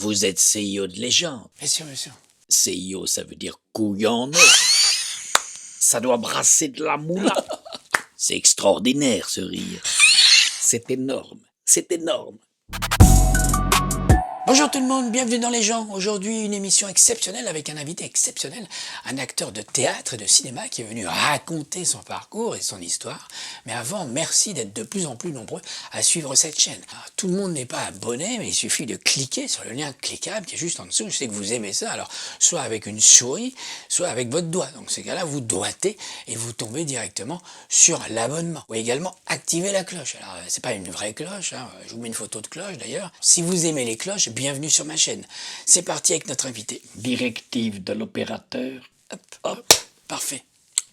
Vous êtes CIO de légende. Bien sûr, bien sûr. CIO, ça veut dire couille en or. Ça doit brasser de la moula. C'est extraordinaire, ce rire. C'est énorme. C'est énorme. Bonjour tout le monde, bienvenue dans Les gens. Aujourd'hui, une émission exceptionnelle avec un invité exceptionnel, un acteur de théâtre et de cinéma qui est venu raconter son parcours et son histoire. Mais avant, merci d'être de plus en plus nombreux à suivre cette chaîne. Alors, tout le monde n'est pas abonné, mais il suffit de cliquer sur le lien cliquable qui est juste en dessous. Je sais que vous aimez ça, alors soit avec une souris, soit avec votre doigt. Donc ces cas-là, vous doigtez et vous tombez directement sur l'abonnement. Ou également activer la cloche. Alors c'est pas une vraie cloche, hein. Je vous mets une photo de cloche d'ailleurs. Si vous aimez les cloches, bienvenue sur ma chaîne. C'est parti avec notre invité. Directive de l'opérateur. Hop, hop, parfait.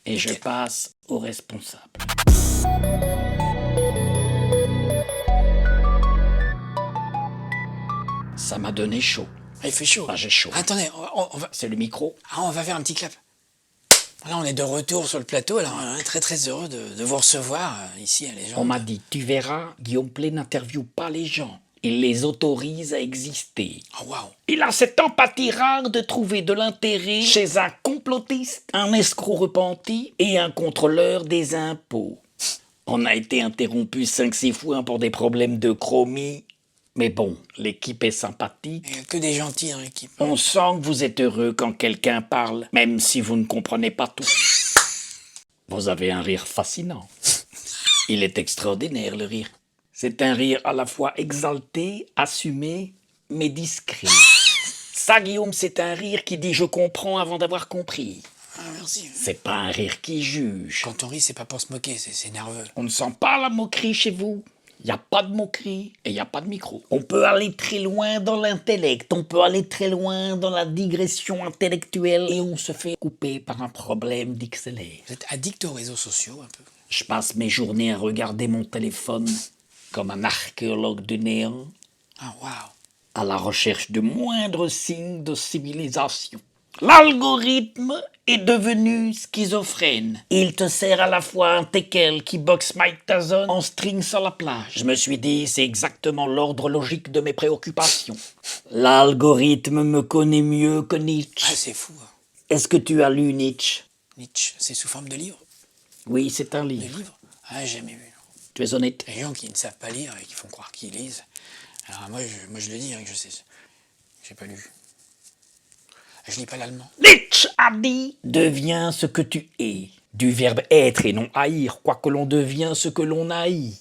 Et je Nickel. passe au responsable. Ça m'a donné chaud. Ah, il fait chaud. Ah, j'ai chaud. Attendez, on va... C'est le micro. Ah, on va faire un petit clap. Là, on est de retour sur le plateau. Alors, on est très très heureux de vous recevoir ici à Les gens. On m'a dit, tu verras, Guillaume Play n'interviewe pas les gens. Il les autorise à exister. Oh, waouh. Il a cette empathie rare de trouver de l'intérêt chez un complotiste, un escroc repenti et un contrôleur des impôts. On a été interrompu 5-6 fois pour des problèmes de chromie. Mais bon, l'équipe est sympathique. Il n'y a que des gentils dans l'équipe. On sent que vous êtes heureux quand quelqu'un parle, même si vous ne comprenez pas tout. Vous avez un rire fascinant. Il est extraordinaire, le rire. C'est un rire à la fois exalté, assumé, mais discret. Ça, Guillaume, c'est un rire qui dit « je comprends » avant d'avoir compris. Ah, merci. C'est pas un rire qui juge. Quand on rit, c'est pas pour se moquer, c'est nerveux. On ne sent pas la moquerie chez vous. Il n'y a pas de moquerie et il n'y a pas de micro. On peut aller très loin dans l'intellect, on peut aller très loin dans la digression intellectuelle et on se fait couper par un problème d'XLR. Vous êtes addict aux réseaux sociaux, un peu. Je passe mes journées à regarder mon téléphone comme un archéologue du néant, Ah, waouh. à la recherche de moindres signes de civilisation. L'algorithme est devenu schizophrène. Il te sert à la fois un teckel qui boxe Mike Tyson en string sur la plage. Je me suis dit, c'est exactement l'ordre logique de mes préoccupations. L'algorithme me connaît mieux que Nietzsche. Ah, c'est fou. Hein. Est-ce que tu as lu Nietzsche? Nietzsche, c'est sous forme de livre. Oui, c'est un De livre. livre. Ah, j'ai jamais vu. Tu es honnête? Les gens qui ne savent pas lire et qui font croire qu'ils lisent. Alors moi je le dis, hein, que je sais. J'ai pas lu. Je lis pas l'allemand. Nietzsche a dit « Deviens ce que tu es ». Du verbe être et non haïr, quoique l'on devient ce que l'on haït.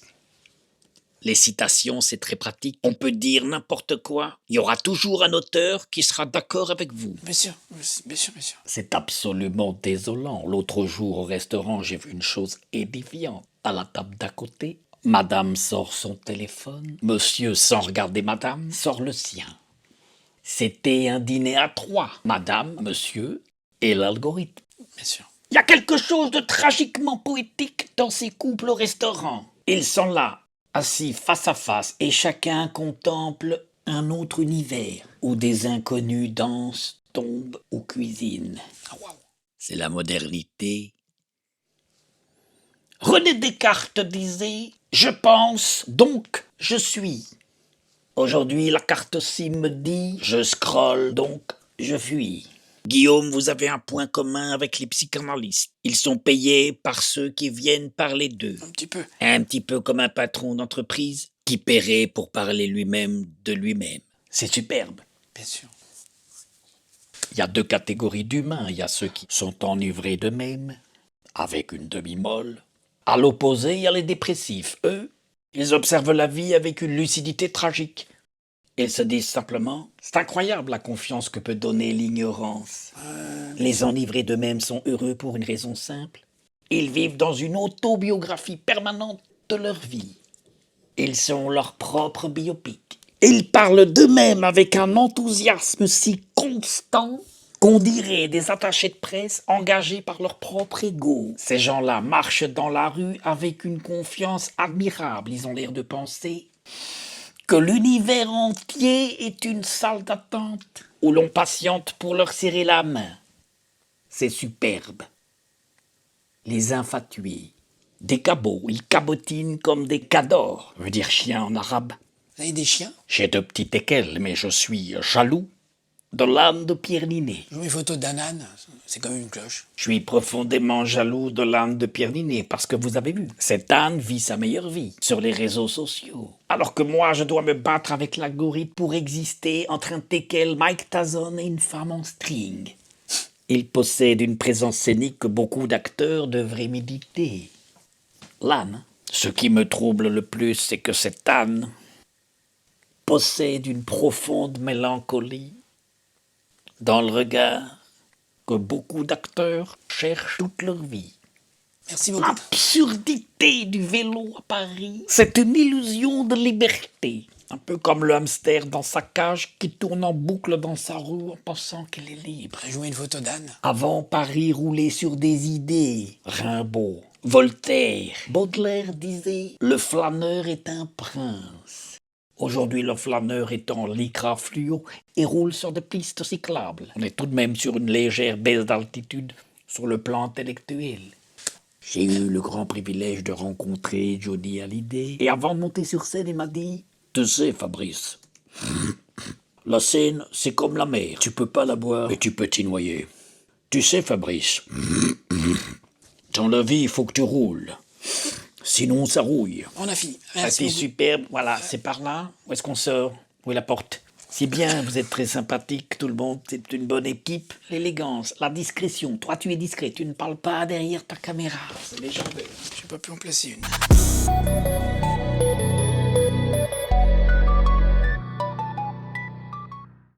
Les citations, c'est très pratique. On peut dire n'importe quoi. Il y aura toujours un auteur qui sera d'accord avec vous. Bien sûr, bien sûr, bien sûr. C'est absolument désolant. L'autre jour au restaurant, j'ai vu une chose édifiante. À la table d'à côté, madame sort son téléphone. Monsieur, sans regarder madame, sort le sien. C'était un dîner à 3. Madame, monsieur et l'algorithme. Bien sûr. Il y a quelque chose de tragiquement poétique dans ces couples au restaurant. Ils sont là, assis face à face, et chacun contemple un autre univers où des inconnus dansent, tombent ou cuisinent. Ah, waouh. C'est la modernité. René Descartes disait « Je pense, donc je suis ». Aujourd'hui, la carte SIM me dit « Je scrolle, donc je fuis ». Guillaume, vous avez un point commun avec les psychanalystes. Ils sont payés par ceux qui viennent parler d'eux. Un petit peu. Un petit peu comme un patron d'entreprise qui paierait pour parler lui-même de lui-même. C'est superbe. Bien sûr. Il y a 2 catégories d'humains. Il y a ceux qui sont enivrés d'eux-mêmes, avec une demi-molle. À l'opposé, il y a les dépressifs. Eux, ils observent la vie avec une lucidité tragique. Ils se disent simplement « C'est incroyable la confiance que peut donner l'ignorance. Les enivrés d'eux-mêmes sont heureux pour une raison simple. Ils vivent dans une autobiographie permanente de leur vie. Ils sont leur propre biopic. Ils parlent d'eux-mêmes avec un enthousiasme si constant qu'on dirait des attachés de presse engagés par leur propre ego. Ces gens-là marchent dans la rue avec une confiance admirable. Ils ont l'air de penser que l'univers entier est une salle d'attente où l'on patiente pour leur serrer la main. C'est superbe. Les infatués, des cabots, ils cabotinent comme des cadors, veut dire chien en arabe. Vous avez des chiens? J'ai 2 petits teckels, mais je suis jaloux de l'âne de Pierre Ninet. Je vois une photo d'un âne, c'est comme une cloche. Je suis profondément jaloux de l'âne de Pierre Ninet parce que vous avez vu, cet âne vit sa meilleure vie sur les réseaux sociaux. Alors que moi, je dois me battre avec l'algorithme pour exister entre un teckel, Mike Tyson et une femme en string. Il possède une présence scénique que beaucoup d'acteurs devraient méditer. L'âne. Ce qui me trouble le plus, c'est que cet âne possède une profonde mélancolie dans le regard que beaucoup d'acteurs cherchent toute leur vie. Merci beaucoup. L'absurdité du vélo à Paris, c'est une illusion de liberté. Un peu comme le hamster dans sa cage qui tourne en boucle dans sa roue en pensant qu'elle est libre. Je vois une photo d'âne. Avant, Paris roulait sur des idées. Rimbaud, Voltaire, Baudelaire disait « Le flâneur est un prince ». Aujourd'hui, le flâneur est en lycra fluo et roule sur des pistes cyclables. On est tout de même sur une légère baisse d'altitude sur le plan intellectuel. J'ai eu le grand privilège de rencontrer Johnny Hallyday. Et avant de monter sur scène, il m'a dit « Tu sais, Fabrice, la scène, c'est comme la mer. Tu peux pas la boire et tu peux t'y noyer. Tu sais, Fabrice, dans la vie, il faut que tu roules. Sinon, ça rouille. » On a fini. Ah, Merci c'est beaucoup. superbe, voilà, c'est par là. Où est-ce qu'on sort? Où est la porte? C'est bien, vous êtes très sympathique, tout le monde, c'est une bonne équipe. L'élégance, la discrétion. Toi, tu es discret, tu ne parles pas derrière ta caméra. C'est légendaire. J'ai pas pu en placer une.